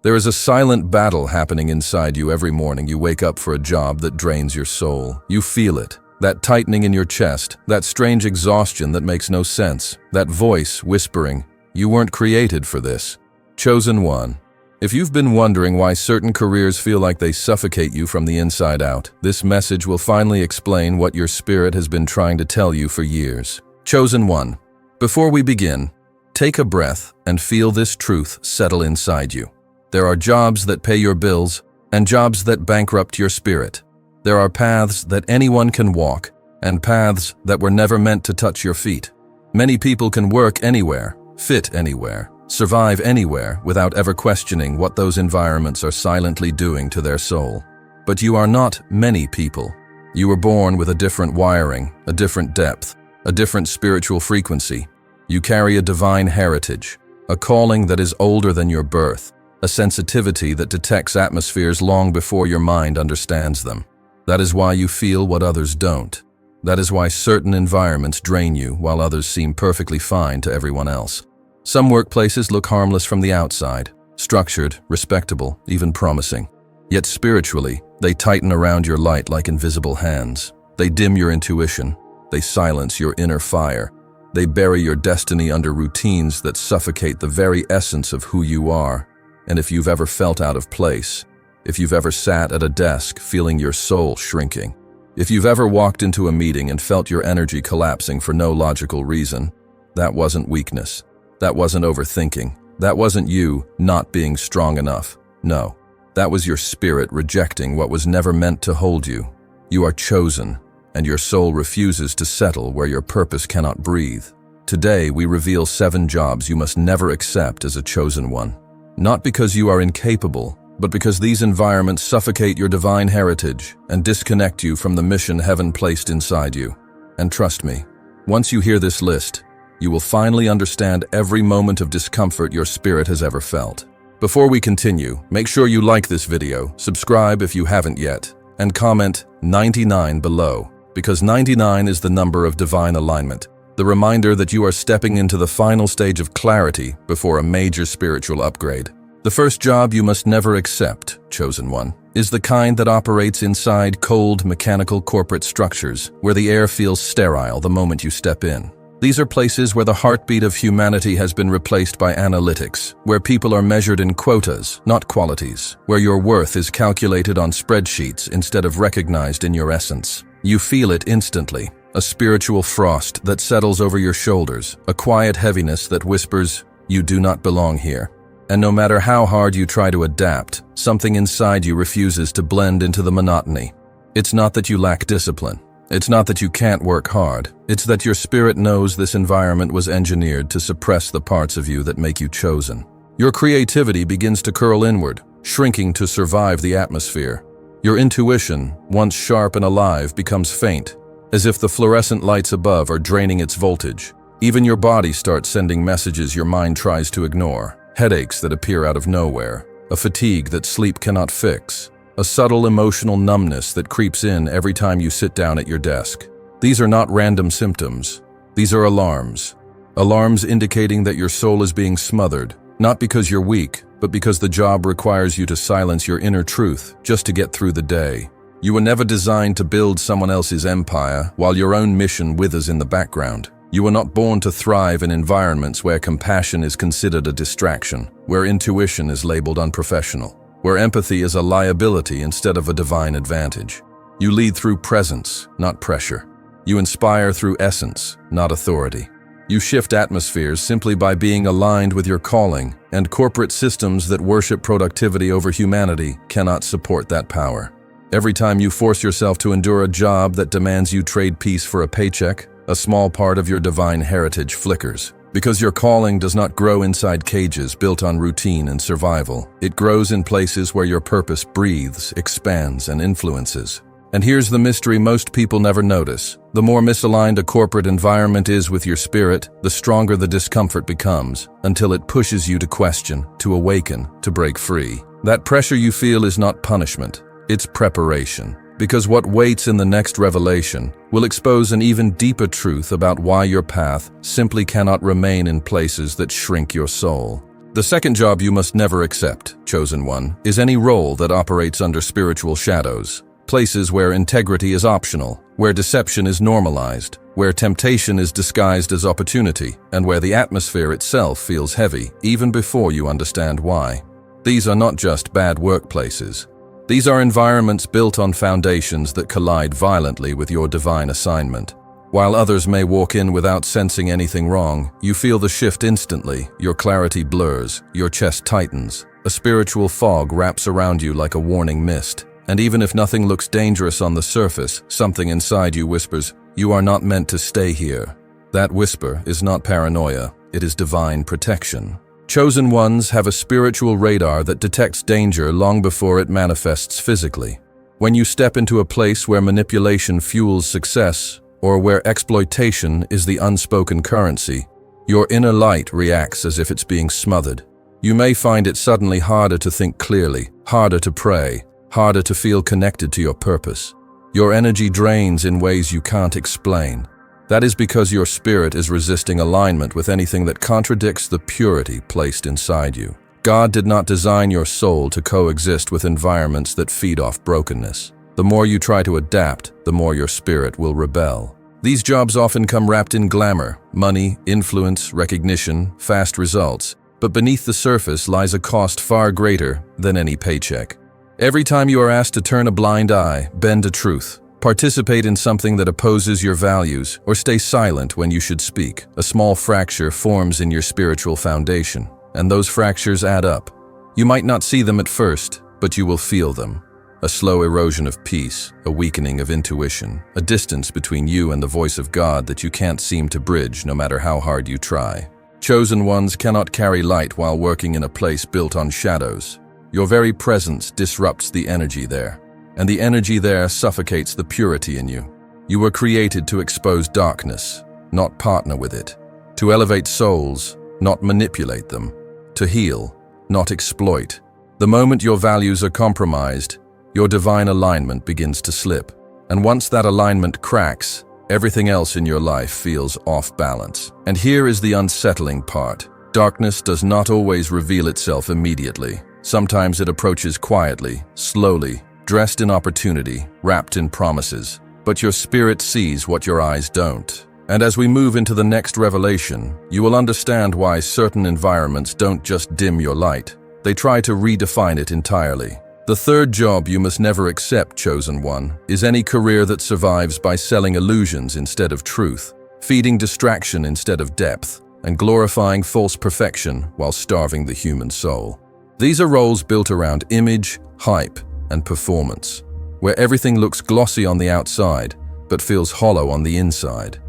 There is a silent battle happening inside you every morning you wake up for a job that drains your soul. You feel it. That tightening in your chest, that strange exhaustion that makes no sense, that voice whispering, "You weren't created for this." Chosen one. If you've been wondering why certain careers feel like they suffocate you from the inside out, this message will finally explain what your spirit has been trying to tell you for years. Chosen one. Before we begin, take a breath and feel this truth settle inside you. There are jobs that pay your bills and jobs that bankrupt your spirit. There are paths that anyone can walk and paths that were never meant to touch your feet. Many people can work anywhere, fit anywhere, survive anywhere without ever questioning what those environments are silently doing to their soul. But you are not many people. You were born with a different wiring, a different depth, a different spiritual frequency. You carry a divine heritage, a calling that is older than your birth, a sensitivity that detects atmospheres long before your mind understands them. That is why you feel what others don't. That is why certain environments drain you while others seem perfectly fine to everyone else. Some workplaces look harmless from the outside, structured, respectable, even promising. Yet spiritually, they tighten around your light like invisible hands. They dim your intuition. They silence your inner fire. They bury your destiny under routines that suffocate the very essence of who you are. And if you've ever felt out of place, if you've ever sat at a desk feeling your soul shrinking, if you've ever walked into a meeting and felt your energy collapsing for no logical reason, that wasn't weakness. That wasn't overthinking. That wasn't you not being strong enough. No, that was your spirit rejecting what was never meant to hold you. You are chosen, and your soul refuses to settle where your purpose cannot breathe. Today, we reveal 7 jobs you must never accept as a chosen one. Not because you are incapable, but because these environments suffocate your divine heritage and disconnect you from the mission heaven placed inside you. And trust me, once you hear this list, you will finally understand every moment of discomfort your spirit has ever felt. Before we continue, make sure you like this video, subscribe if you haven't yet, and comment 99 below, because 99 is the number of divine alignment, the reminder that you are stepping into the final stage of clarity before a major spiritual upgrade. The first job you must never accept, chosen one, is the kind that operates inside cold, mechanical corporate structures where the air feels sterile the moment you step in. These are places where the heartbeat of humanity has been replaced by analytics, where people are measured in quotas, not qualities, where your worth is calculated on spreadsheets instead of recognized in your essence. You feel it instantly, a spiritual frost that settles over your shoulders, a quiet heaviness that whispers, "You do not belong here." And no matter how hard you try to adapt, something inside you refuses to blend into the monotony. It's not that you lack discipline. It's not that you can't work hard. It's that your spirit knows this environment was engineered to suppress the parts of you that make you chosen. Your creativity begins to curl inward, shrinking to survive the atmosphere. Your intuition, once sharp and alive, becomes faint, as if the fluorescent lights above are draining its voltage. Even your body starts sending messages your mind tries to ignore. Headaches that appear out of nowhere, a fatigue that sleep cannot fix, a subtle emotional numbness that creeps in every time you sit down at your desk. These are not random symptoms. These are alarms. Alarms indicating that your soul is being smothered, not because you're weak, but because the job requires you to silence your inner truth just to get through the day. You were never designed to build someone else's empire while your own mission withers in the background. You were not born to thrive in environments where compassion is considered a distraction, where intuition is labeled unprofessional, where empathy is a liability instead of a divine advantage. You lead through presence, not pressure. You inspire through essence, not authority. You shift atmospheres simply by being aligned with your calling, and corporate systems that worship productivity over humanity cannot support that power. Every time you force yourself to endure a job that demands you trade peace for a paycheck, a small part of your divine heritage flickers. Because your calling does not grow inside cages built on routine and survival. It grows in places where your purpose breathes, expands, and influences. And here's the mystery most people never notice. The more misaligned a corporate environment is with your spirit, the stronger the discomfort becomes, until it pushes you to question, to awaken, to break free. That pressure you feel is not punishment, it's preparation. Because what waits in the next revelation will expose an even deeper truth about why your path simply cannot remain in places that shrink your soul. The second job you must never accept, chosen one, is any role that operates under spiritual shadows. Places where integrity is optional, where deception is normalized, where temptation is disguised as opportunity, and where the atmosphere itself feels heavy even before you understand why. These are not just bad workplaces. These are environments built on foundations that collide violently with your divine assignment. While others may walk in without sensing anything wrong, you feel the shift instantly, your clarity blurs, your chest tightens, a spiritual fog wraps around you like a warning mist. And even if nothing looks dangerous on the surface, something inside you whispers, "You are not meant to stay here." That whisper is not paranoia, it is divine protection. Chosen ones have a spiritual radar that detects danger long before it manifests physically. When you step into a place where manipulation fuels success, or where exploitation is the unspoken currency, your inner light reacts as if it's being smothered. You may find it suddenly harder to think clearly, harder to pray, harder to feel connected to your purpose. Your energy drains in ways you can't explain. That is because your spirit is resisting alignment with anything that contradicts the purity placed inside you. God did not design your soul to coexist with environments that feed off brokenness. The more you try to adapt, the more your spirit will rebel. These jobs often come wrapped in glamour, money, influence, recognition, fast results. But beneath the surface lies a cost far greater than any paycheck. Every time you are asked to turn a blind eye, bend to truth, participate in something that opposes your values, or stay silent when you should speak, a small fracture forms in your spiritual foundation, and those fractures add up. You might not see them at first, but you will feel them. A slow erosion of peace, a weakening of intuition, a distance between you and the voice of God that you can't seem to bridge no matter how hard you try. Chosen ones cannot carry light while working in a place built on shadows. Your very presence disrupts the energy there, and the energy there suffocates the purity in you. You were created to expose darkness, not partner with it, to elevate souls, not manipulate them, to heal, not exploit. The moment your values are compromised, your divine alignment begins to slip, and once that alignment cracks, everything else in your life feels off balance. And here is the unsettling part. Darkness does not always reveal itself immediately. Sometimes it approaches quietly, slowly, dressed in opportunity, wrapped in promises. But your spirit sees what your eyes don't. And as we move into the next revelation, you will understand why certain environments don't just dim your light. They try to redefine it entirely. The third job you must never accept, chosen one, is any career that survives by selling illusions instead of truth, feeding distraction instead of depth, and glorifying false perfection while starving the human soul. These are roles built around image, hype, and performance, where everything looks glossy on the outside, but feels hollow on the inside.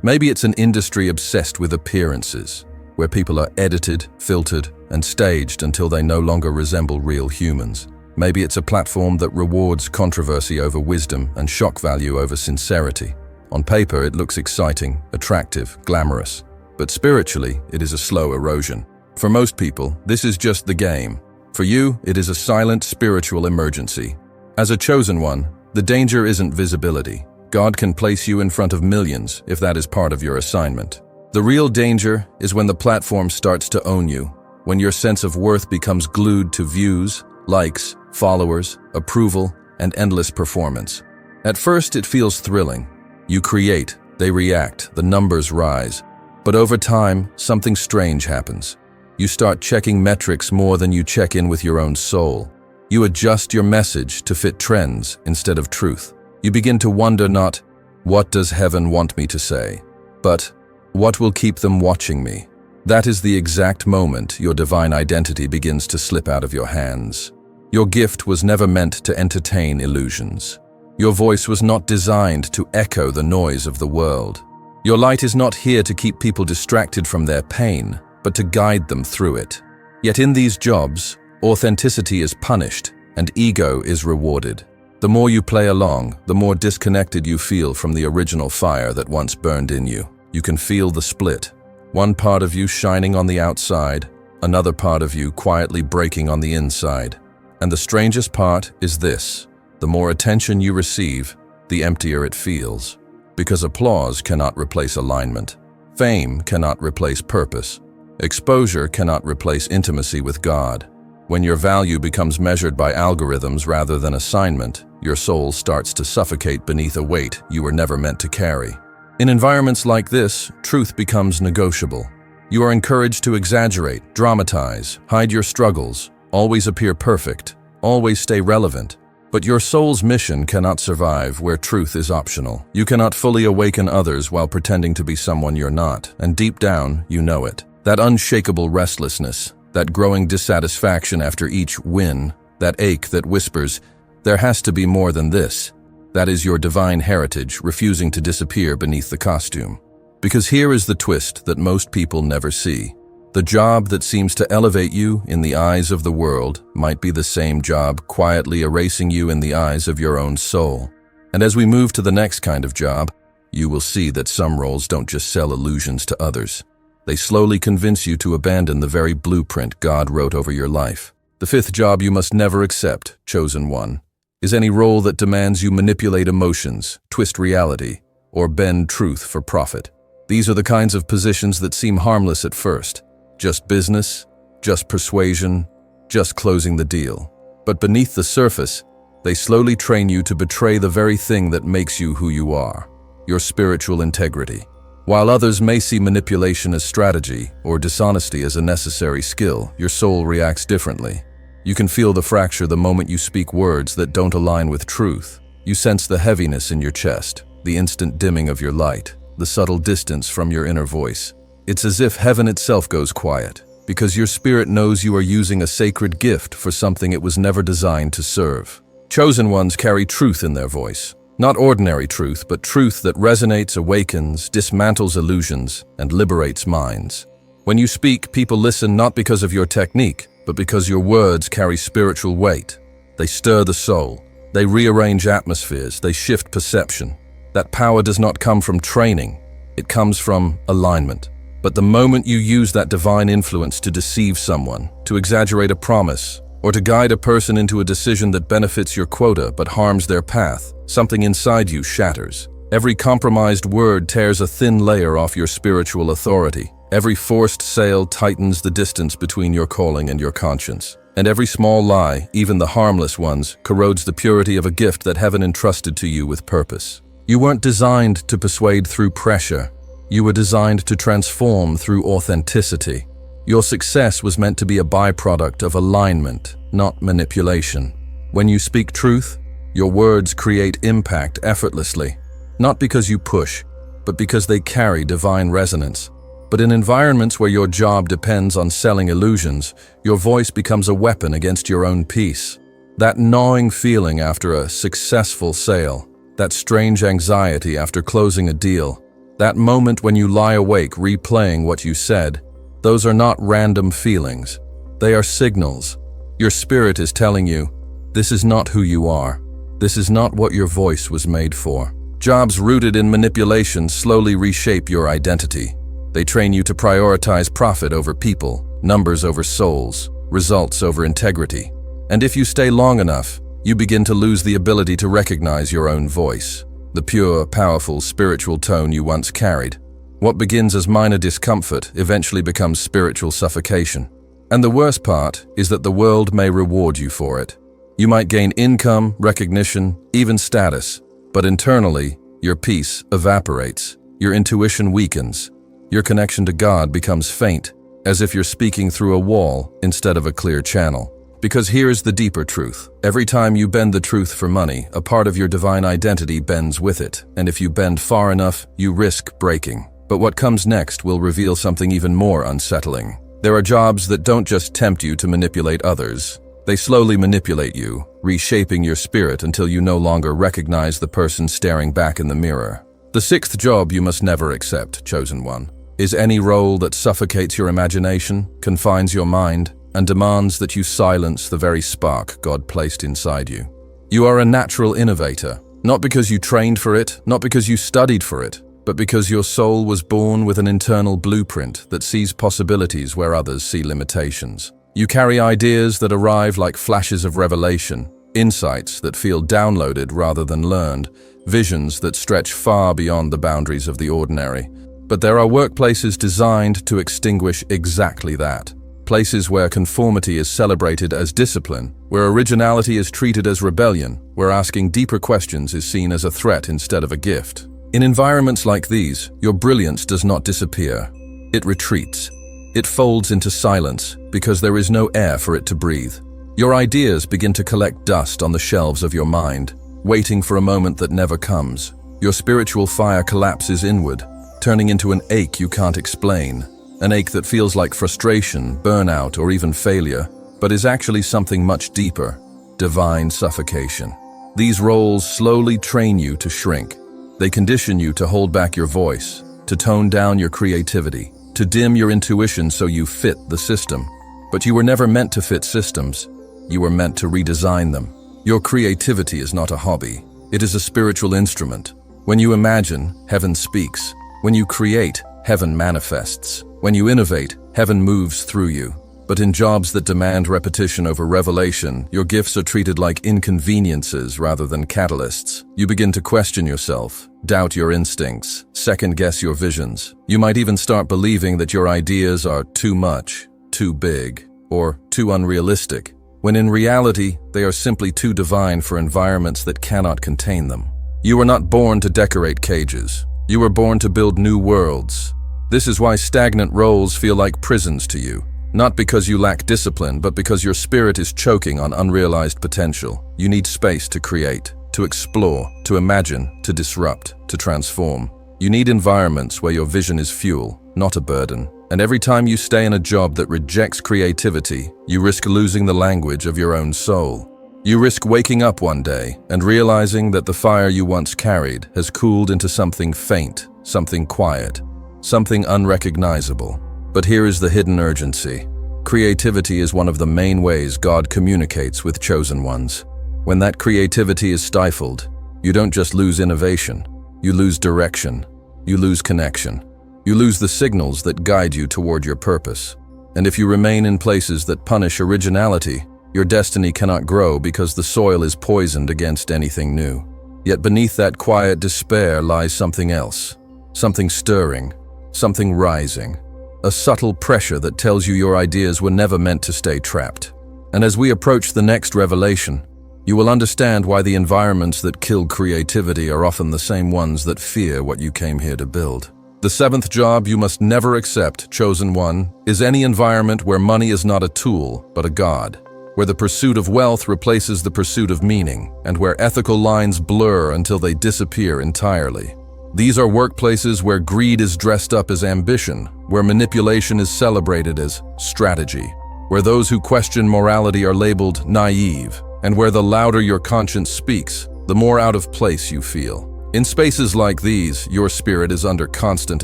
Maybe it's an industry obsessed with appearances, where people are edited, filtered, and staged until they no longer resemble real humans. Maybe it's a platform that rewards controversy over wisdom and shock value over sincerity. On paper, it looks exciting, attractive, glamorous, but spiritually, it is a slow erosion. For most people, this is just the game. For you, it is a silent spiritual emergency. As a chosen one, the danger isn't visibility. God can place you in front of millions if that is part of your assignment. The real danger is when the platform starts to own you, when your sense of worth becomes glued to views, likes, followers, approval, and endless performance. At first, it feels thrilling. You create, they react, the numbers rise. But over time, something strange happens. You start checking metrics more than you check in with your own soul. You adjust your message to fit trends instead of truth. You begin to wonder not, what does heaven want me to say? But, what will keep them watching me? That is the exact moment your divine identity begins to slip out of your hands. Your gift was never meant to entertain illusions. Your voice was not designed to echo the noise of the world. Your light is not here to keep people distracted from their pain, but to guide them through it. Yet in these jobs, authenticity is punished and ego is rewarded. The more you play along, the more disconnected you feel from the original fire that once burned in you. You can feel the split. One part of you shining on the outside, another part of you quietly breaking on the inside. And the strangest part is this: the more attention you receive, the emptier it feels. Because applause cannot replace alignment. Fame cannot replace purpose. Exposure cannot replace intimacy with God. When your value becomes measured by algorithms rather than assignment, your soul starts to suffocate beneath a weight you were never meant to carry. In environments like this, truth becomes negotiable. You are encouraged to exaggerate, dramatize, hide your struggles, always appear perfect, always stay relevant. But your soul's mission cannot survive where truth is optional. You cannot fully awaken others while pretending to be someone you're not, and deep down, you know it. That unshakable restlessness, that growing dissatisfaction after each win, that ache that whispers, "There has to be more than this." That is your divine heritage refusing to disappear beneath the costume. Because here is the twist that most people never see. The job that seems to elevate you in the eyes of the world might be the same job quietly erasing you in the eyes of your own soul. And as we move to the next kind of job, you will see that some roles don't just sell illusions to others. They slowly convince you to abandon the very blueprint God wrote over your life. The fifth job you must never accept, chosen one, is any role that demands you manipulate emotions, twist reality, or bend truth for profit. These are the kinds of positions that seem harmless at first. Just business, just persuasion, just closing the deal. But beneath the surface, they slowly train you to betray the very thing that makes you who you are, your spiritual integrity. While others may see manipulation as strategy or dishonesty as a necessary skill, your soul reacts differently. You can feel the fracture the moment you speak words that don't align with truth. You sense the heaviness in your chest, the instant dimming of your light, the subtle distance from your inner voice. It's as if heaven itself goes quiet, because your spirit knows you are using a sacred gift for something it was never designed to serve. Chosen ones carry truth in their voice. Not ordinary truth, but truth that resonates, awakens, dismantles illusions, and liberates minds. When you speak, people listen not because of your technique, but because your words carry spiritual weight. They stir the soul. They rearrange atmospheres. They shift perception. That power does not come from training. It comes from alignment. But the moment you use that divine influence to deceive someone, to exaggerate a promise, or to guide a person into a decision that benefits your quota but harms their path, something inside you shatters. Every compromised word tears a thin layer off your spiritual authority. Every forced sale tightens the distance between your calling and your conscience. And every small lie, even the harmless ones, corrodes the purity of a gift that heaven entrusted to you with purpose. You weren't designed to persuade through pressure. You were designed to transform through authenticity. Your success was meant to be a byproduct of alignment, not manipulation. When you speak truth, your words create impact effortlessly, not because you push, but because they carry divine resonance. But in environments where your job depends on selling illusions, your voice becomes a weapon against your own peace. That gnawing feeling after a successful sale, that strange anxiety after closing a deal, that moment when you lie awake replaying what you said, those are not random feelings. They are signals. Your spirit is telling you, this is not who you are. This is not what your voice was made for. Jobs rooted in manipulation slowly reshape your identity. They train you to prioritize profit over people, numbers over souls, results over integrity. And if you stay long enough, you begin to lose the ability to recognize your own voice, the pure, powerful, spiritual tone you once carried. What begins as minor discomfort eventually becomes spiritual suffocation. And the worst part is that the world may reward you for it. You might gain income, recognition, even status, but internally, your peace evaporates, your intuition weakens, your connection to God becomes faint, as if you're speaking through a wall instead of a clear channel. Because here is the deeper truth. Every time you bend the truth for money, a part of your divine identity bends with it, and if you bend far enough, you risk breaking. But what comes next will reveal something even more unsettling. There are jobs that don't just tempt you to manipulate others. They slowly manipulate you, reshaping your spirit until you no longer recognize the person staring back in the mirror. The sixth job you must never accept, chosen one, is any role that suffocates your imagination, confines your mind, and demands that you silence the very spark God placed inside you. You are a natural innovator, not because you trained for it, not because you studied for it, but because your soul was born with an internal blueprint that sees possibilities where others see limitations. You carry ideas that arrive like flashes of revelation, insights that feel downloaded rather than learned, visions that stretch far beyond the boundaries of the ordinary. But there are workplaces designed to extinguish exactly that. Places where conformity is celebrated as discipline, where originality is treated as rebellion, where asking deeper questions is seen as a threat instead of a gift. In environments like these, your brilliance does not disappear. It retreats. It folds into silence because there is no air for it to breathe. Your ideas begin to collect dust on the shelves of your mind, waiting for a moment that never comes. Your spiritual fire collapses inward, turning into an ache you can't explain. An ache that feels like frustration, burnout, or even failure, but is actually something much deeper: divine suffocation. These roles slowly train you to shrink. They condition you to hold back your voice, to tone down your creativity, to dim your intuition so you fit the system. But you were never meant to fit systems. You were meant to redesign them. Your creativity is not a hobby. It is a spiritual instrument. When you imagine, heaven speaks. When you create, heaven manifests. When you innovate, heaven moves through you. But in jobs that demand repetition over revelation, your gifts are treated like inconveniences rather than catalysts. You begin to question yourself, doubt your instincts, second-guess your visions. You might even start believing that your ideas are too much, too big, or too unrealistic, when in reality, they are simply too divine for environments that cannot contain them. You were not born to decorate cages. You were born to build new worlds. This is why stagnant roles feel like prisons to you. Not because you lack discipline, but because your spirit is choking on unrealized potential. You need space to create, to explore, to imagine, to disrupt, to transform. You need environments where your vision is fuel, not a burden. And every time you stay in a job that rejects creativity, you risk losing the language of your own soul. You risk waking up one day and realizing that the fire you once carried has cooled into something faint, something quiet, something unrecognizable. But here is the hidden urgency. Creativity is one of the main ways God communicates with chosen ones. When that creativity is stifled, you don't just lose innovation, you lose direction, you lose connection. You lose the signals that guide you toward your purpose. And if you remain in places that punish originality, your destiny cannot grow because the soil is poisoned against anything new. Yet beneath that quiet despair lies something else, something stirring, something rising, a subtle pressure that tells you your ideas were never meant to stay trapped. And as we approach the next revelation, you will understand why the environments that kill creativity are often the same ones that fear what you came here to build. The seventh job you must never accept, chosen one, is any environment where money is not a tool, but a god, where the pursuit of wealth replaces the pursuit of meaning, and where ethical lines blur until they disappear entirely. These are workplaces where greed is dressed up as ambition, where manipulation is celebrated as strategy, where those who question morality are labeled naive, and where the louder your conscience speaks, the more out of place you feel. In spaces like these, your spirit is under constant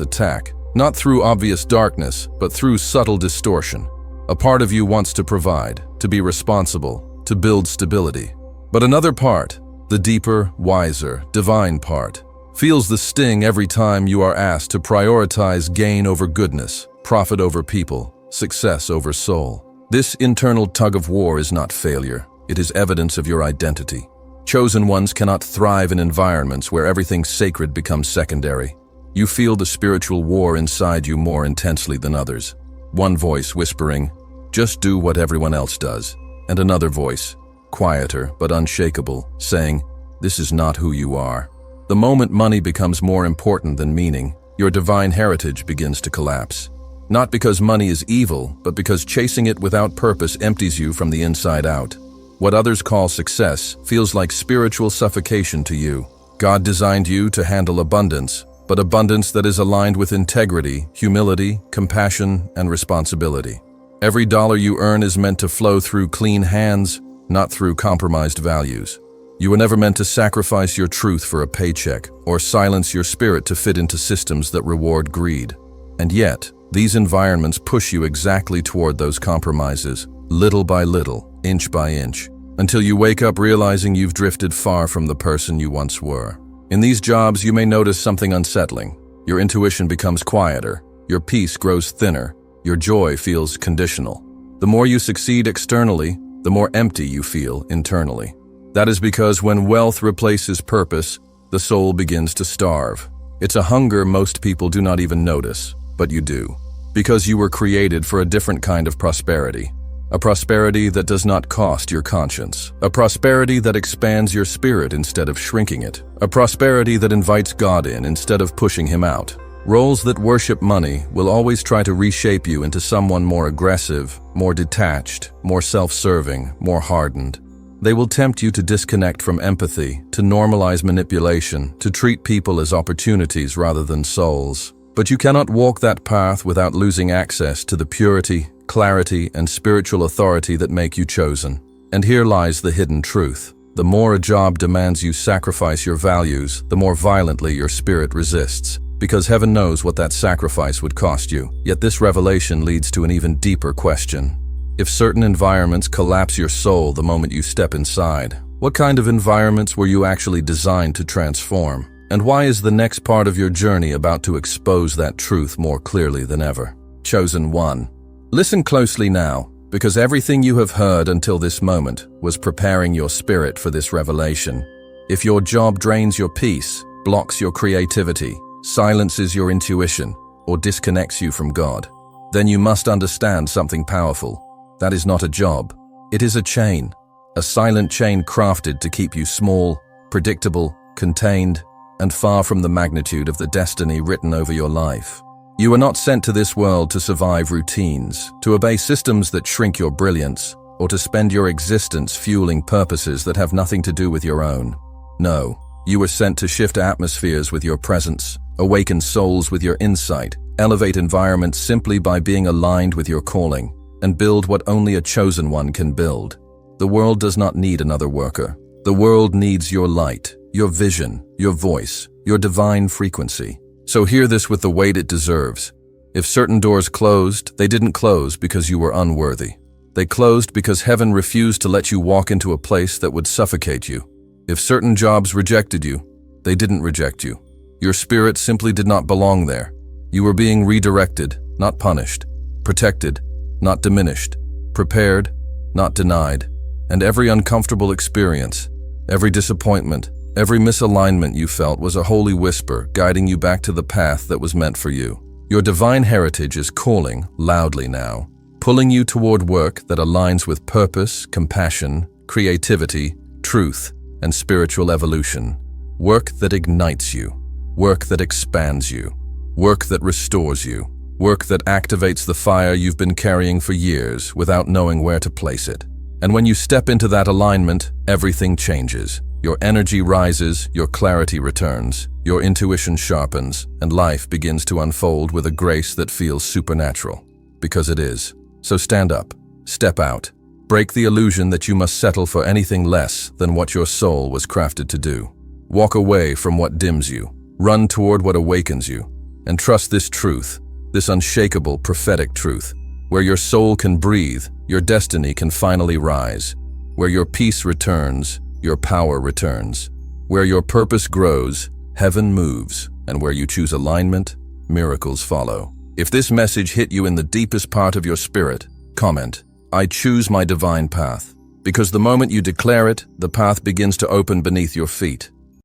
attack, not through obvious darkness, but through subtle distortion. A part of you wants to provide, to be responsible, to build stability. But another part, the deeper, wiser, divine part, feels the sting every time you are asked to prioritize gain over goodness, profit over people, success over soul. This internal tug-of-war is not failure. It is evidence of your identity. Chosen ones cannot thrive in environments where everything sacred becomes secondary. You feel the spiritual war inside you more intensely than others. One voice whispering, "Just do what everyone else does," and another voice, quieter but unshakable, saying, "This is not who you are." The moment money becomes more important than meaning, your divine heritage begins to collapse. Not because money is evil, but because chasing it without purpose empties you from the inside out. What others call success feels like spiritual suffocation to you. God designed you to handle abundance, but abundance that is aligned with integrity, humility, compassion, and responsibility. Every dollar you earn is meant to flow through clean hands, not through compromised values. You were never meant to sacrifice your truth for a paycheck or silence your spirit to fit into systems that reward greed. And yet, these environments push you exactly toward those compromises, little by little, inch by inch, until you wake up realizing you've drifted far from the person you once were. In these jobs, you may notice something unsettling. Your intuition becomes quieter, your peace grows thinner, your joy feels conditional. The more you succeed externally, the more empty you feel internally. That is because when wealth replaces purpose, the soul begins to starve. It's a hunger most people do not even notice, but you do. Because you were created for a different kind of prosperity. A prosperity that does not cost your conscience. A prosperity that expands your spirit instead of shrinking it. A prosperity that invites God in instead of pushing him out. Roles that worship money will always try to reshape you into someone more aggressive, more detached, more self-serving, more hardened. They will tempt you to disconnect from empathy, to normalize manipulation, to treat people as opportunities rather than souls. But you cannot walk that path without losing access to the purity, clarity, and spiritual authority that make you chosen. And here lies the hidden truth. The more a job demands you sacrifice your values, the more violently your spirit resists. Because heaven knows what that sacrifice would cost you. Yet this revelation leads to an even deeper question. If certain environments collapse your soul the moment you step inside, what kind of environments were you actually designed to transform? And why is the next part of your journey about to expose that truth more clearly than ever? Chosen one. Listen closely now, because everything you have heard until this moment was preparing your spirit for this revelation. If your job drains your peace, blocks your creativity, silences your intuition, or disconnects you from God, then you must understand something powerful. That is not a job. It is a chain. A silent chain crafted to keep you small, predictable, contained, and far from the magnitude of the destiny written over your life. You are not sent to this world to survive routines, to obey systems that shrink your brilliance, or to spend your existence fueling purposes that have nothing to do with your own. No, you were sent to shift atmospheres with your presence, awaken souls with your insight, elevate environments simply by being aligned with your calling, and build what only a chosen one can build. The world does not need another worker. The world needs your light, your vision, your voice, your divine frequency. So hear this with the weight it deserves. If certain doors closed, they didn't close because you were unworthy. They closed because heaven refused to let you walk into a place that would suffocate you. If certain jobs rejected you, they didn't reject you. Your spirit simply did not belong there. You were being redirected, not punished, protected, not diminished, prepared, not denied. And every uncomfortable experience, every disappointment, every misalignment you felt was a holy whisper guiding you back to the path that was meant for you. Your divine heritage is calling loudly now, pulling you toward work that aligns with purpose, compassion, creativity, truth, and spiritual evolution. Work that ignites you. Work that expands you. Work that restores you. Work that activates the fire you've been carrying for years without knowing where to place it. And when you step into that alignment, everything changes. Your energy rises, your clarity returns, your intuition sharpens, and life begins to unfold with a grace that feels supernatural. Because it is. So stand up, step out, break the illusion that you must settle for anything less than what your soul was crafted to do. Walk away from what dims you. Run toward what awakens you, and trust this truth, this unshakable prophetic truth. Where your soul can breathe, your destiny can finally rise. Where your peace returns, your power returns. Where your purpose grows, heaven moves, and where you choose alignment, miracles follow. If this message hit you in the deepest part of your spirit, comment, "I choose my divine path." Because the moment you declare it, the path begins to open beneath your feet.